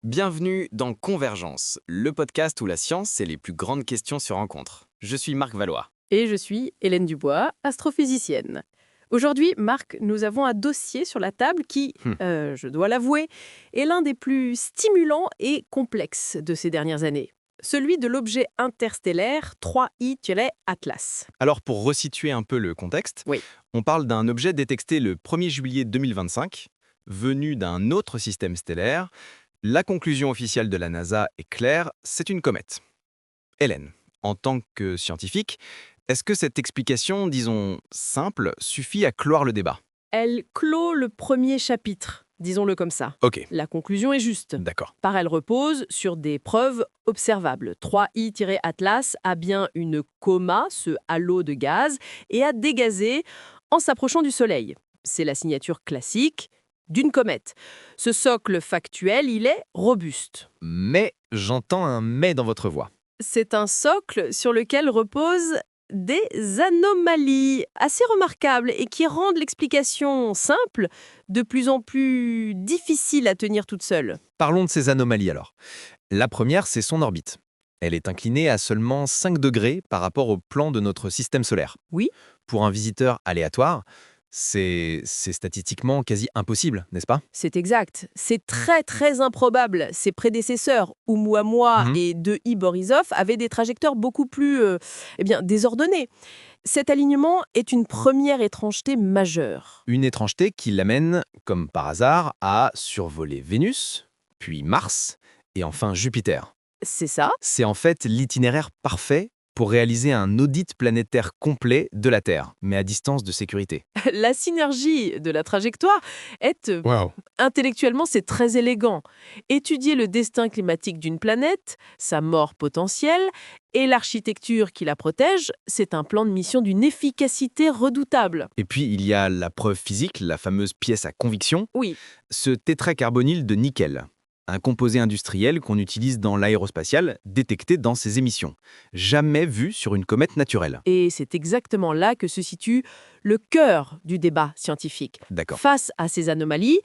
Bienvenue dans Convergence, le podcast où la science et les plus grandes questions se rencontrent. Je suis Marc Valois. Et je suis Hélène Dubois, astrophysicienne. Aujourd'hui, Marc, nous avons un dossier sur la table qui, Hmm. je dois l'avouer, est l'un des plus stimulants et complexes de ces dernières années. Celui de l'objet interstellaire 3I-Atlas. Alors pour resituer un peu le contexte, Oui. on parle d'un objet détecté le 1er juillet 2025, venu d'un autre système stellaire. La conclusion officielle de la NASA est claire, c'est une comète. Hélène, en tant que scientifique, est-ce que cette explication, disons, simple, suffit à clore le débat? Elle clôt le premier chapitre, disons-le comme ça. Ok, La conclusion est juste. d'accord. Par elle repose sur des preuves observables. 3I-Atlas a bien une coma, ce halo de gaz, et a dégazé en s'approchant du Soleil. C'est la signature classique d'une comète. Ce socle factuel, il est robuste. Mais j'entends un mais dans votre voix. C'est un socle sur lequel reposent des anomalies assez remarquables et qui rendent l'explication simple de plus en plus difficile à tenir toute seule. Parlons de ces anomalies alors. La première, c'est son orbite. Elle est inclinée à seulement 5 degrés par rapport au plan de notre système solaire. Oui. Pour un visiteur aléatoire, c'est statistiquement quasi impossible, n'est-ce pas? C'est exact. C'est très très improbable. Ses prédécesseurs, Oumuamua Mhm. et De Borisov, avaient des trajectoires beaucoup plus désordonnées. Cet alignement est une première étrangeté majeure. Une étrangeté qui l'amène, comme par hasard, à survoler Vénus, puis Mars, et enfin Jupiter. C'est ça. C'est en fait l'itinéraire parfait pour réaliser un audit planétaire complet de la Terre, mais à distance de sécurité. La synergie de la trajectoire est intellectuellement, c'est très élégant. Étudier le destin climatique d'une planète, sa mort potentielle et l'architecture qui la protège, c'est un plan de mission d'une efficacité redoutable. Et puis, il y a la preuve physique, la fameuse pièce à conviction, Oui, ce tétracarbonyle de nickel, un composé industriel qu'on utilise dans l'aérospatial, détecté dans ses émissions, jamais vu sur une comète naturelle. et c'est exactement là que se situe le cœur du débat scientifique. D'accord. Face à ces anomalies,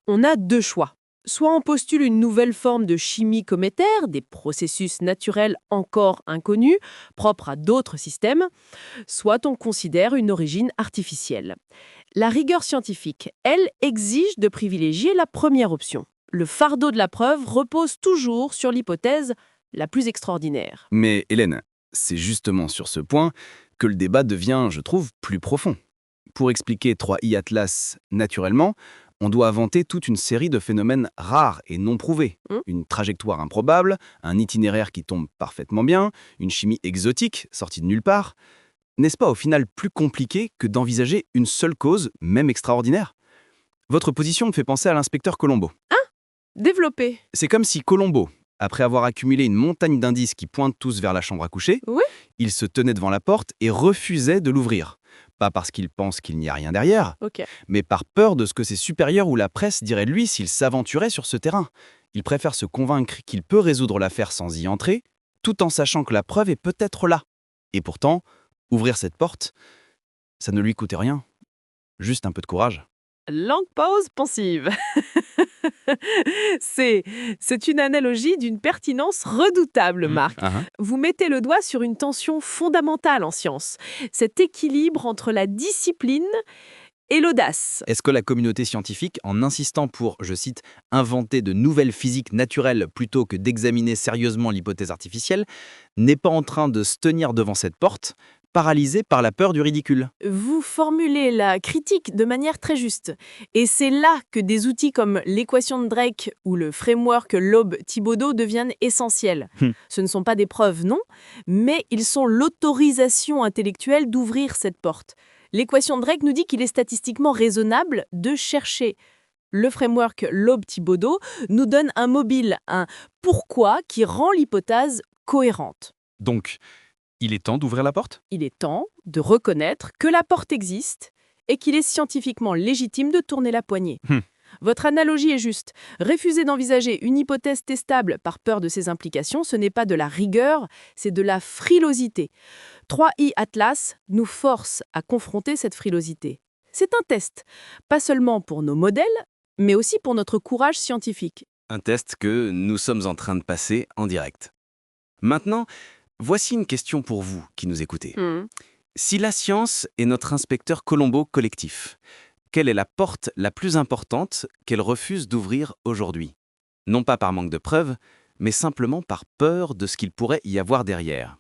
on a deux choix. Soit on postule une nouvelle forme de chimie cométaire, des processus naturels encore inconnus, propres à d'autres systèmes, soit on considère une origine artificielle. La rigueur scientifique, elle, exige de privilégier la première option. Le fardeau de la preuve repose toujours sur l'hypothèse la plus extraordinaire. Mais Hélène, c'est justement sur ce point que le débat devient, je trouve, plus profond. Pour expliquer 3I Atlas naturellement, on doit inventer toute une série de phénomènes rares et non prouvés. Une trajectoire improbable, un itinéraire qui tombe parfaitement bien, une chimie exotique sortie de nulle part. N'est-ce pas au final plus compliqué que d'envisager une seule cause, même extraordinaire? Votre position me fait penser à l'inspecteur Colombo. Développé. C'est comme si Colombo, après avoir accumulé une montagne d'indices qui pointent tous vers la chambre à coucher, Oui. il se tenait devant la porte et refusait de l'ouvrir. Pas parce qu'il pense qu'il n'y a rien derrière, Ok. mais par peur de ce que ses supérieurs ou la presse diraient de lui s'il s'aventurait sur ce terrain. Il préfère se convaincre qu'il peut résoudre l'affaire sans y entrer, tout en sachant que la preuve est peut-être là. Et pourtant, ouvrir cette porte, ça ne lui coûtait rien. Juste un peu de courage. Longue pause pensive. C'est une analogie d'une pertinence redoutable, Marc. Vous mettez le doigt sur une tension fondamentale en science. Cet équilibre entre la discipline et l'audace. Est-ce que la communauté scientifique, en insistant pour, je cite, inventer de nouvelles physiques naturelles plutôt que d'examiner sérieusement l'hypothèse artificielle, n'est pas en train de se tenir devant cette porte, paralysée par la peur du ridicule? Vous formulez la critique de manière très juste. Et c'est là que des outils comme l'équation de Drake ou le framework Loeb-Thibodeau deviennent essentiels. Ce ne sont pas des preuves, non, mais ils sont l'autorisation intellectuelle d'ouvrir cette porte. L'équation de Drake nous dit qu'il est statistiquement raisonnable de chercher. Le framework Loeb-Thibodeau nous donne un mobile, un pourquoi qui rend l'hypothèse cohérente. Donc, il est temps d'ouvrir la porte? Il est temps de reconnaître que la porte existe et qu'il est scientifiquement légitime de tourner la poignée. Votre analogie est juste. Refuser d'envisager une hypothèse testable par peur de ses implications, ce n'est pas de la rigueur, c'est de la frilosité. 3i Atlas nous force à confronter cette frilosité. C'est un test, pas seulement pour nos modèles, mais aussi pour notre courage scientifique. Un test que nous sommes en train de passer en direct. Maintenant, voici une question pour vous qui nous écoutez. Si la science est notre inspecteur Colombo collectif, quelle est la porte la plus importante qu'elle refuse d'ouvrir aujourd'hui? Non pas par manque de preuves, mais simplement par peur de ce qu'il pourrait y avoir derrière.